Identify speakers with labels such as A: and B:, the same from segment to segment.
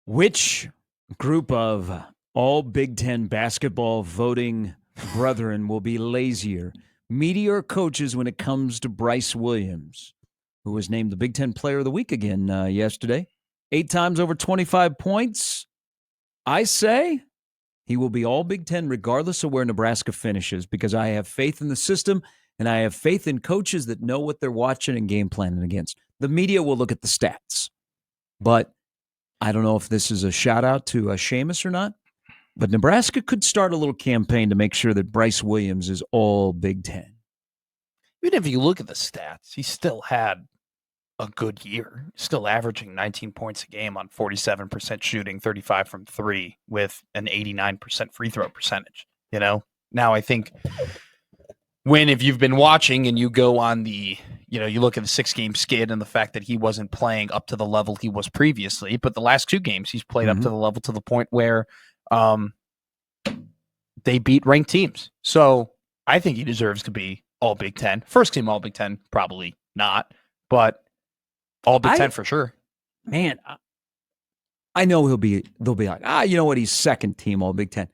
A: Which group of all Big Ten basketball voting brethren will be lazier, media or coaches, when it comes to Bryce Williams, who was named the Big Ten Player of the Week again yesterday? 8 times over 25 points. I say he will be all Big Ten regardless of where Nebraska finishes, because I have faith in the system and I have faith in coaches that know what they're watching and game planning against. The media will look at the stats, but I don't know if this is a shout out to Seamus or not, but Nebraska could start a little campaign to make sure that Bryce Williams is all Big Ten.
B: Even if you look at the stats, he still had a good year, still averaging 19 points a game on 47% shooting, 35 from 3 with an 89% free throw percentage. Now I think if you've been watching and you go on the, you look at the 6-game skid and the fact that he wasn't playing up to the level he was previously, but the last 2 games he's played up to the level to the point where they beat ranked teams. So I think he deserves to be all Big Ten. First team all Big Ten, probably not, but all Big Ten for sure.
A: Man, I know they'll be like, you know what? He's second team all Big Ten.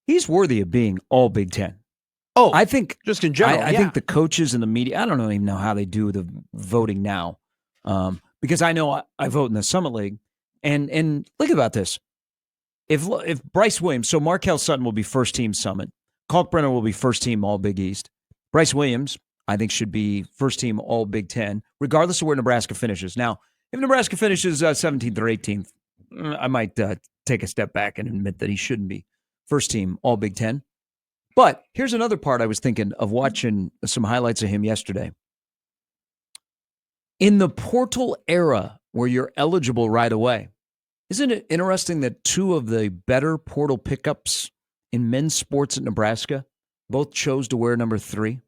A: He's worthy of being all Big Ten.
B: Oh,
A: I think
B: just in general.
A: I think the coaches and the media, I don't even know how they do the voting now. Because I know I vote in the Summit League. And think about this. If Bryce Williams, so Markel Sutton will be first team Summit. Kalkbrenner will be first team all Big East. Bryce Williams, I think, should be first team all Big Ten, regardless of where Nebraska finishes. Now, if Nebraska finishes 17th or 18th, I might take a step back and admit that he shouldn't be first team all Big Ten. But here's another part I was thinking of watching some highlights of him yesterday. In the portal era where you're eligible right away, isn't it interesting that 2 of the better portal pickups in men's sports at Nebraska both chose to wear number 3?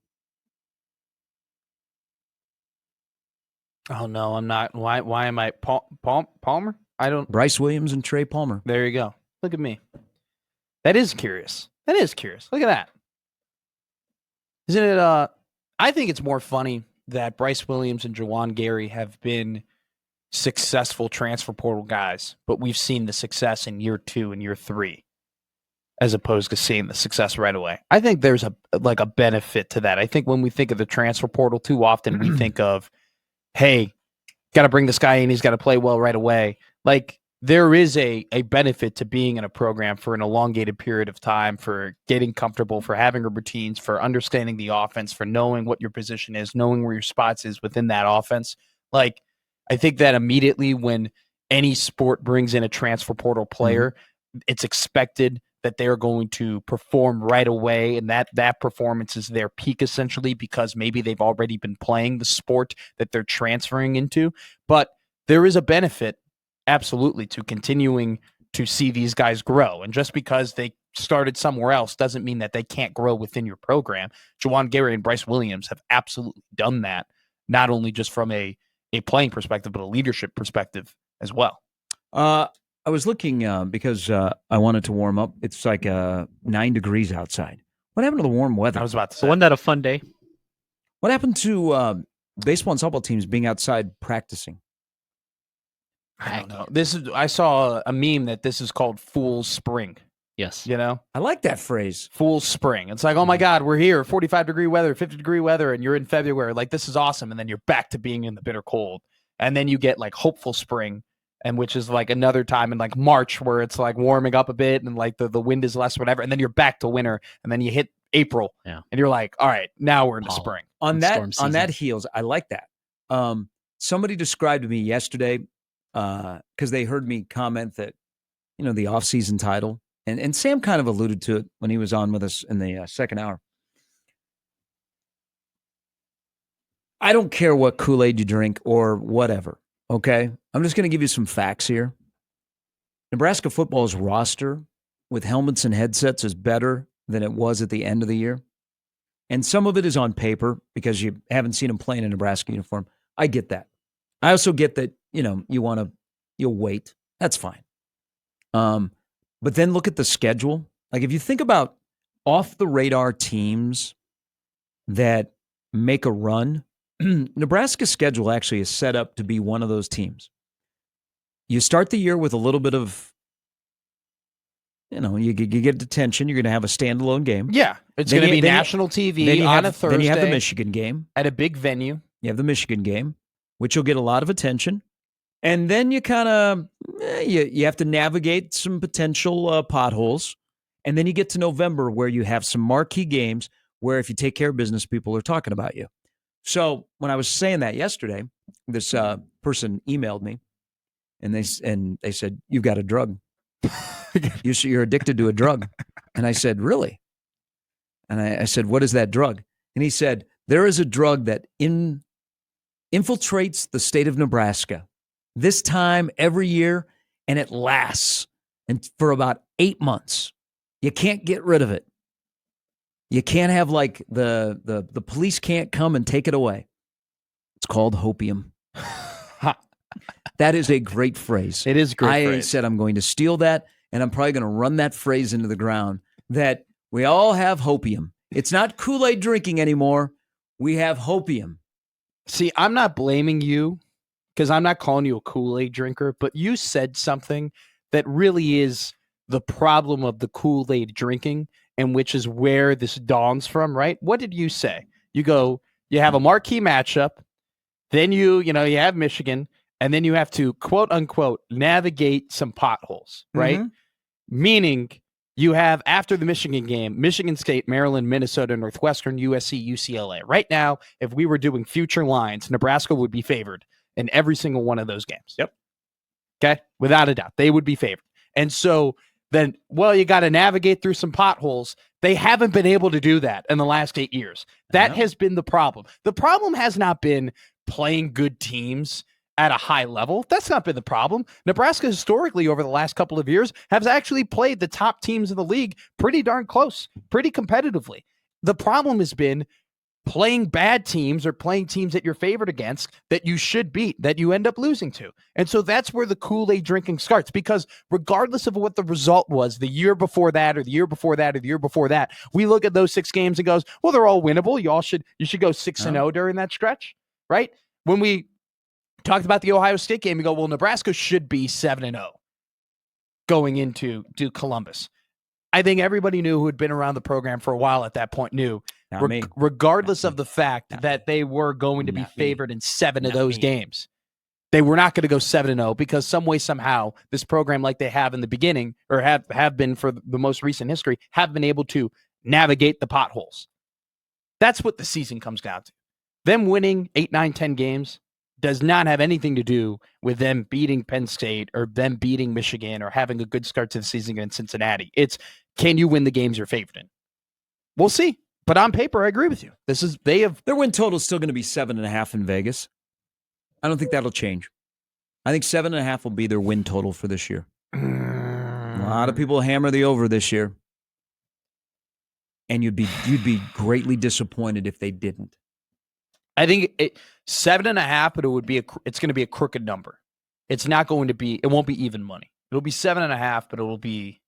B: Oh, no, I'm not. Why am I? Palmer?
A: Bryce Williams and Trey Palmer.
B: There you go. Look at me. That is curious. Look at that. Isn't it? I think it's more funny that Bryce Williams and Juwan Gary have been successful transfer portal guys, but we've seen the success in year 2 and year 3, as opposed to seeing the success right away. I think there's a benefit to that. I think when we think of the transfer portal, too often we think of, hey, got to bring this guy in, he's got to play well right away. Like, there is a benefit to being in a program for an elongated period of time, for getting comfortable, for having routines, for understanding the offense, for knowing what your position is, knowing where your spots is within that offense. Like, I think that immediately when any sport brings in a transfer portal player, it's expected that they're going to perform right away, and that performance is their peak essentially, because maybe they've already been playing the sport that they're transferring into. But there is a benefit, absolutely, to continuing to see these guys grow. And just because they started somewhere else doesn't mean that they can't grow within your program. Juwan Gary and Bryce Williams have absolutely done that, not only just from a playing perspective, but a leadership perspective as well.
A: I was looking because I wanted to warm up. It's like 9 degrees outside. What happened to the warm weather?
B: I was about to say.
C: Wasn't that a fun day?
A: What happened to baseball and softball teams being outside practicing?
B: I don't know. I saw a meme that this is called Fool's Spring.
C: Yes.
A: I like that phrase.
B: Fool's Spring. It's like, oh my God, we're here, 45-degree weather, 50-degree weather, and you're in February. Like, this is awesome. And then you're back to being in the bitter cold. And then you get like hopeful spring, and which is like another time in like March where it's like warming up a bit and like the wind is less, whatever. And then you're back to winter, and then you hit April, and you're like, all right, now we're into spring.
A: On that heels, I like that. Somebody described to me yesterday, because they heard me comment that, the off-season title, and Sam kind of alluded to it when he was on with us in the second hour. I don't care what Kool-Aid you drink or whatever, okay? I'm just going to give you some facts here. Nebraska football's roster with helmets and headsets is better than it was at the end of the year. And some of it is on paper because you haven't seen them play in a Nebraska uniform. I get that. I also get that, you'll wait. That's fine. But then look at the schedule. Like, if you think about off-the-radar teams that make a run, Nebraska's schedule actually is set up to be one of those teams. you start the year with a little bit of, you get attention. You're going to have a standalone game.
B: Yeah, it's going to be national TV on a Thursday.
A: Then you have the Michigan game.
B: At a big venue.
A: You have the Michigan game, which will get a lot of attention. And then you kind of, you have to navigate some potential potholes. And then you get to November where you have some marquee games where if you take care of business, people are talking about you. So when I was saying that yesterday, this person emailed me and they said, "You've got a drug. You're addicted to a drug." And I said, "Really?" And I said, "What is that drug?" And he said, "There is a drug that infiltrates the state of Nebraska this time every year, and it lasts for about 8 months. You can't get rid of it. You can't have like the police can't come and take it away. It's called Hopium." That is a great phrase.
B: It is a great phrase.
A: I said I'm going to steal that, and I'm probably going to run that phrase into the ground, that we all have Hopium. It's not Kool-Aid drinking anymore. We have Hopium.
B: See, I'm not blaming you because I'm not calling you a Kool-Aid drinker, but you said something that really is the problem of the Kool-Aid drinking, and which is where this dawns from, right? What did you say? You go, you have a marquee matchup, then you have Michigan, and then you have to, quote unquote, navigate some potholes, right? Mm-hmm. Meaning you have, after the Michigan game, Michigan State, Maryland, Minnesota, Northwestern, USC, UCLA. Right now, if we were doing future lines, Nebraska would be favored in every single one of those games.
A: Yep.
B: Okay? Without a doubt. They would be favored. And so then, you got to navigate through some potholes. They haven't been able to do that in the last 8 years. That has been the problem. The problem has not been playing good teams at a high level. That's not been the problem. Nebraska historically over the last couple of years has actually played the top teams in the league pretty darn close, pretty competitively. The problem has been playing bad teams or playing teams that you're favored against that you should beat, that you end up losing to. And so that's where the Kool-Aid drinking starts, because regardless of what the result was the year before that or the year before that or the year before that, we look at those 6 games and goes, well, they're all winnable. You should go 6-0 during that stretch, right? When we talked about the Ohio State game, you go, well, Nebraska should be 7-0 going into Columbus. I think everybody knew who had been around the program for a while at that point knew, regardless of the fact that they were going to be favored in 7 of those games, they were not going to go 7-0 because some way, somehow, this program, like they have in the beginning or have been for the most recent history, have been able to navigate the potholes. That's what the season comes down to. Them winning 8, 9, 10 games does not have anything to do with them beating Penn State or them beating Michigan or having a good start to the season against Cincinnati. It's, can you win the games you're favored in? We'll see. But on paper, I agree with you. Their
A: win total is still going to be 7.5 in Vegas. I don't think that'll change. I think 7.5 will be their win total for this year. A lot of people hammer the over this year, and you'd be greatly disappointed if they didn't.
B: I think 7.5, but it's going to be a crooked number. It's not going to be. It won't be even money. It'll be 7.5, but it'll be.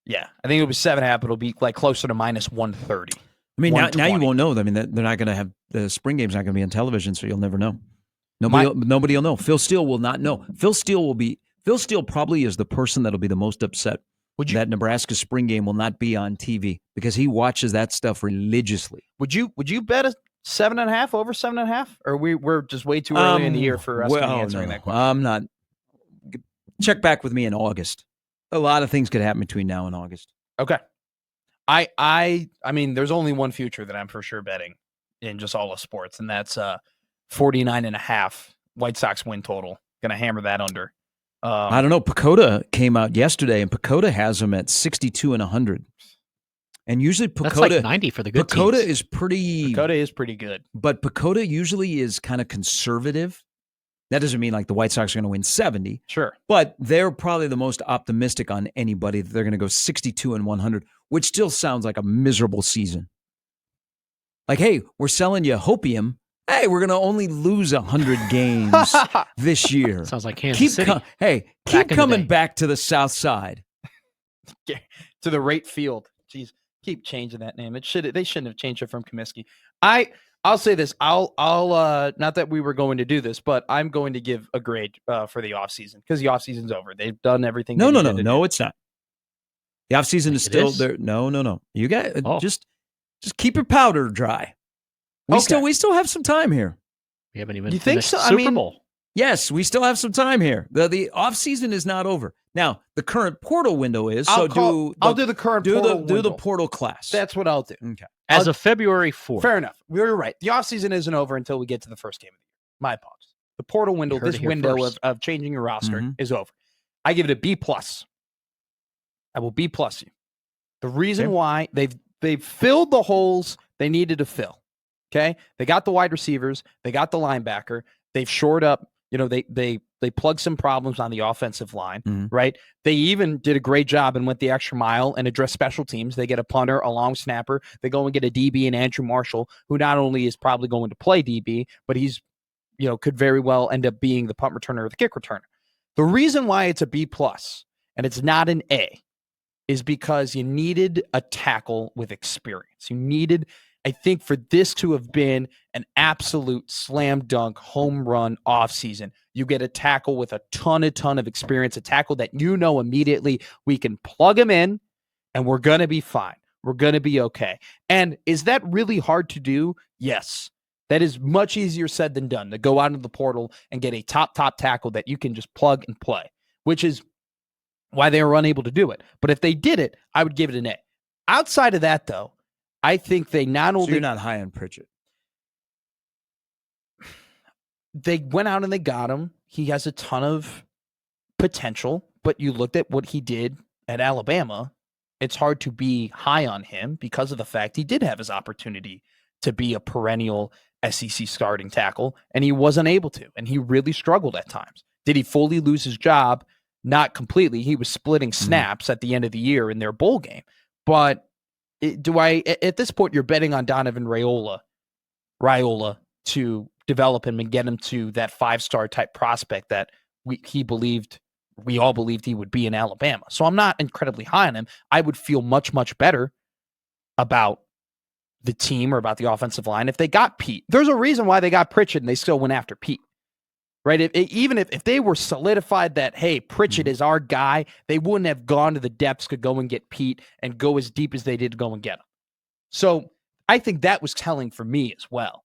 B: Yeah, I think it'll be 7.5, but it'll be like closer to -130.
A: I mean, now you won't know. I mean, they're not going to have the spring game's not going to be on television, so you'll never know. Nobody will know. Phil Steele will not know. Phil Steele probably is the person that'll be the most upset that Nebraska spring game will not be on TV because he watches that stuff religiously.
B: Would you bet a 7.5 over 7.5, or we're just way too early in the year for us to be answering that question?
A: I'm not. Check back with me in August. A lot of things could happen between now and August.
B: Okay. I mean, there's only one future that I'm for sure betting in just all of sports, and that's 49.5 White Sox win total. Going to hammer that under.
A: I don't know. Pacoda came out yesterday, and Pacoda has them at 62 and 100. And usually Pacoda,
C: that's like 90 for the good teams.
A: Pacoda is pretty
B: good.
A: But Pacoda usually is kind of conservative. That doesn't mean like the White Sox are going to win 70.
B: Sure.
A: But they're probably the most optimistic on anybody that they're going to go 62 and 100, which still sounds like a miserable season. Like, hey, we're selling you Hopium. Hey, we're going to only lose 100 games this year.
C: Sounds like Kansas City.
A: Keep coming back to the South Side.
B: To the Rate Field. Jeez, keep changing that name. They shouldn't have changed it from Comiskey. I'll I'll say this. I'll not that we were going to do this, but I'm going to give a grade for the offseason because the offseason's over. They've done everything.
A: No,
B: do.
A: it's not. The offseason is still there. No. You got just keep your powder dry. We still have some time here.
C: We haven't even.
B: You think so?
C: Super Bowl.
A: Yes, we still have some time here. The offseason is not over. Now, the current portal window is.
B: I'll do the current portal window.
A: Do the portal class.
B: That's what I'll do.
A: Okay.
C: As of February 4th.
B: Fair enough. You're right. The offseason isn't over until we get to the first game of the year. My apologies. The portal window, this window of changing your roster is over. I give it a B+. I will B+ you. The reason why they've filled the holes they needed to fill. Okay? They got the wide receivers. They got the linebacker. They've shored up. They plugged some problems on the offensive line, right? They even did a great job and went the extra mile and addressed special teams. They get a punter, a long snapper. They go and get a DB in Andrew Marshall, who not only is probably going to play DB, but he's, could very well end up being the punt returner or the kick returner. The reason why it's a B+ and it's not an A is because you needed a tackle with experience. You needed, I think, for this to have been an absolute slam dunk home run offseason, you get a tackle with a ton of experience, a tackle that immediately we can plug him in and we're going to be fine. We're going to be okay. And is that really hard to do? Yes. That is much easier said than done, to go out into the portal and get a top tackle that you can just plug and play, which is why they were unable to do it. But if they did it, I would give it an A. Outside of that, though, I think they not only...
A: So you're not high on Pritchett.
B: They went out and they got him. He has a ton of potential, but you looked at what he did at Alabama. It's hard to be high on him because of the fact he did have his opportunity to be a perennial SEC starting tackle, and he wasn't able to, and he really struggled at times. Did he fully lose his job? Not completely. He was splitting snaps at the end of the year in their bowl game. But at this point, you're betting on Donovan Rhule-Aid to develop him and get him to that 5-star type prospect that we all believed he would be in Alabama. So I'm not incredibly high on him. I would feel much better about the team or about the offensive line if they got Pete. There's a reason why they got Pritchett and they still went after Pete, right? Even if they were solidified that, hey, Pritchett is our guy, they wouldn't have gone to the depths to go and get Pete and go as deep as they did to go and get him. So I think that was telling for me as well,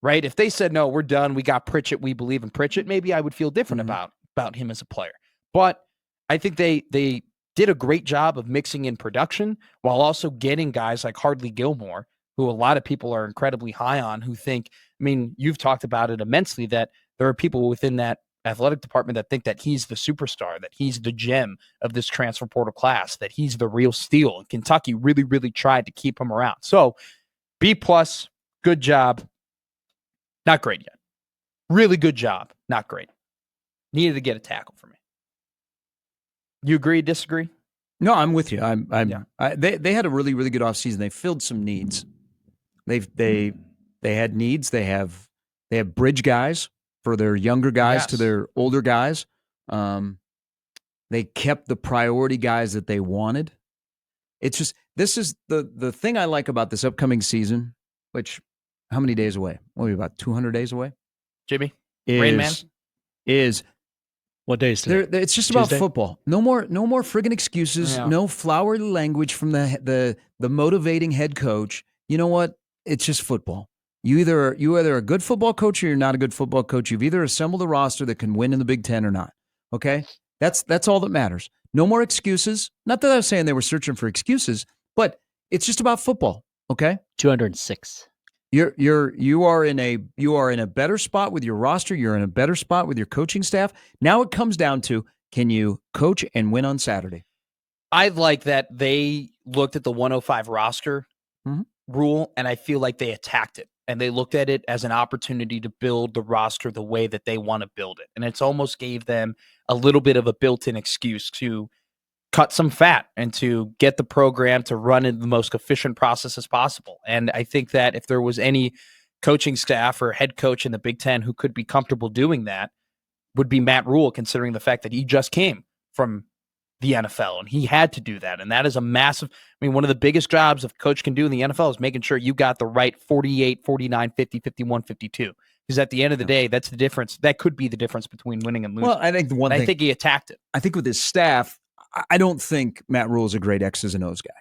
B: right? If they said, no, we're done, we got Pritchett, we believe in Pritchett, maybe I would feel different about him as a player. But I think they did a great job of mixing in production while also getting guys like Hardly Gilmore, who a lot of people are incredibly high on, who think, you've talked about it immensely, that there are people within that athletic department that think that he's the superstar, that he's the gem of this transfer portal class, that he's the real steal. And Kentucky really tried to keep him around. So B+, good job. Not great yet. Really good job. Not great. Needed to get a tackle for me. You agree, disagree?
A: No, I'm with you. They had a really good offseason. They filled some needs. They had needs. They have bridge guys for their younger guys to their older guys. They kept the priority guys that they wanted. It's just, this is the thing I like about this upcoming season, which, how many days away? What are we, about 200 days away?
B: Jimmy? Rain Man?
C: What day is today?
A: It's just
C: Tuesday?
A: about football. No more friggin' excuses.
B: Yeah.
A: No flowery language from the motivating head coach. You know what? It's just football. You either a good football coach or you're not a good football coach. You've either assembled a roster that can win in the Big Ten or not. Okay? That's all that matters. No more excuses. Not that I was saying they were searching for excuses, but it's just about football. Okay?
C: 206.
A: You are in a better spot with your roster. You're in a better spot with your coaching staff. Now it comes down to, can you coach and win on Saturday?
B: I like that they looked at the 105 roster rule, and I feel like they attacked it. And they looked at it as an opportunity to build the roster the way that they want to build it. And it's almost gave them a little bit of a built-in excuse to cut some fat and to get the program to run in the most efficient process as possible. And I think that if there was any coaching staff or head coach in the Big Ten who could be comfortable doing that, would be Matt Rhule, considering the fact that he just came from the NFL, and he had to do that. And that is a massive, one of the biggest jobs a coach can do in the NFL is making sure you got the right 48, 49, 50, 51, 52. Because at the end of the day, that's the difference. That could be the difference between winning and losing.
A: Well, I think
B: I think he attacked it.
A: I think with his staff, I don't think Matt Rhule is a great X's and O's guy.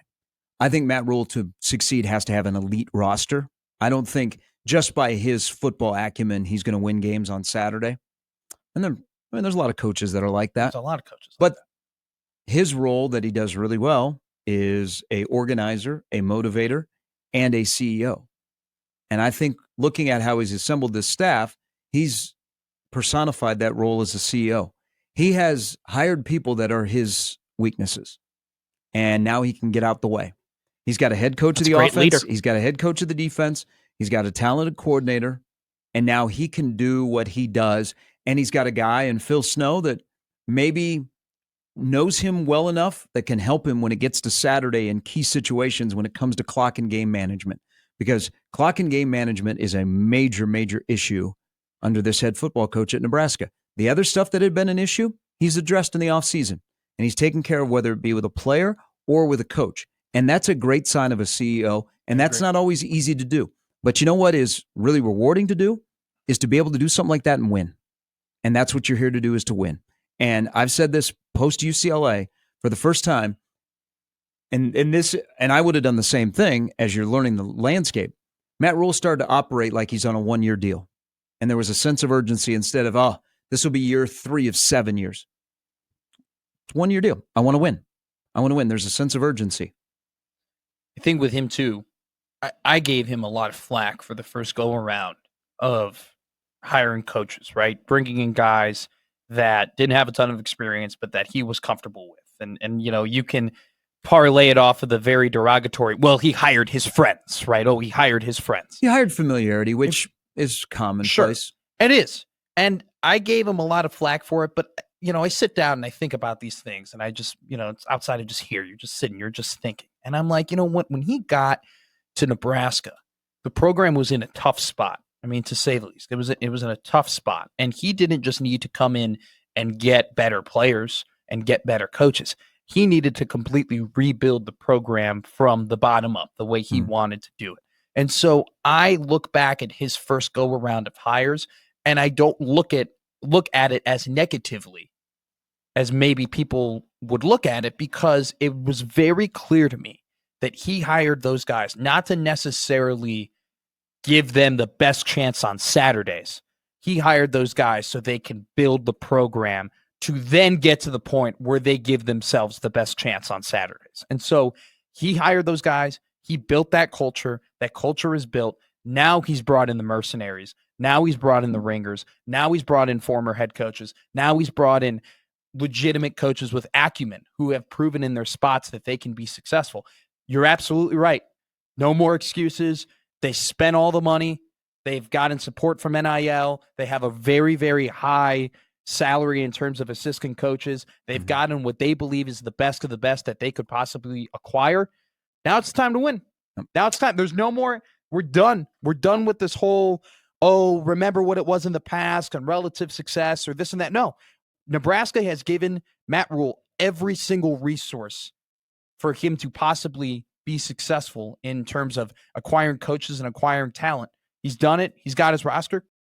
A: I think Matt Rhule, to succeed, has to have an elite roster. I don't think just by his football acumen, he's going to win games on Saturday. And then, there's a lot of coaches that are like that.
B: There's a lot of coaches.
A: But his role that he does really well is a organizer, a motivator, and a CEO. And I think looking at how he's assembled this staff, he's personified that role as a CEO. He has hired people that are his weaknesses, and now he can get out the way. He's got a head coach of the offense.
B: Leader.
A: He's got a head coach of the defense. He's got a talented coordinator, and now he can do what he does. And he's got a guy in Phil Snow that maybe knows him well enough that can help him when it gets to Saturday in key situations when it comes to clock and game management. Because clock and game management is a major, major issue under this head football coach at Nebraska. The other stuff that had been an issue, he's addressed in the offseason. And he's taken care of whether it be with a player or with a coach. And that's a great sign of a CEO. And that's not always easy to do. But you know what is really rewarding to do? Is to be able to do something like that and win. And that's what you're here to do, is to win. And I've said this post UCLA for the first time. And I would have done the same thing as you're learning the landscape. Matt Rhule started to operate like he's on a 1-year deal. And there was a sense of urgency instead of, this will be year 3 of 7 years. It's a 1-year deal. I want to win. There's a sense of urgency.
B: I think with him too, I gave him a lot of flack for the first go around of hiring coaches, right? Bringing in guys that didn't have a ton of experience, but that he was comfortable with. And you can parlay it off of the very derogatory, well, he hired his friends, right? Oh, he hired his friends.
A: He hired familiarity, which is commonplace.
B: Sure, it is. And I gave him a lot of flack for it, but I sit down and I think about these things, and I just, it's outside of just here. You're just sitting, you're just thinking. And I'm like, when he got to Nebraska, the program was in a tough spot. To say the least, it was in a tough spot. And he didn't just need to come in and get better players and get better coaches. He needed to completely rebuild the program from the bottom up, the way he wanted to do it. And so I look back at his first go around of hires, and I don't look at it as negatively as maybe people would look at it, because it was very clear to me that he hired those guys not to necessarily give them the best chance on Saturdays. He hired those guys so they can build the program to then get to the point where they give themselves the best chance on Saturdays. And so he hired those guys. He built that culture. That culture is built. Now he's brought in the mercenaries. Now he's brought in the ringers. Now he's brought in former head coaches. Now he's brought in legitimate coaches with acumen who have proven in their spots that they can be successful. You're absolutely right. No more excuses. They spent all the money. They've gotten support from NIL. They have a very, very high salary in terms of assistant coaches. They've gotten what they believe is the best of the best that they could possibly acquire. Now it's time to win. Now it's time. There's no more. We're done. We're done with this whole, remember what it was in the past and relative success or this and that. No. Nebraska has given Matt Rhule every single resource for him to possibly be successful in terms of acquiring coaches and acquiring talent. He's done it. He's got his roster.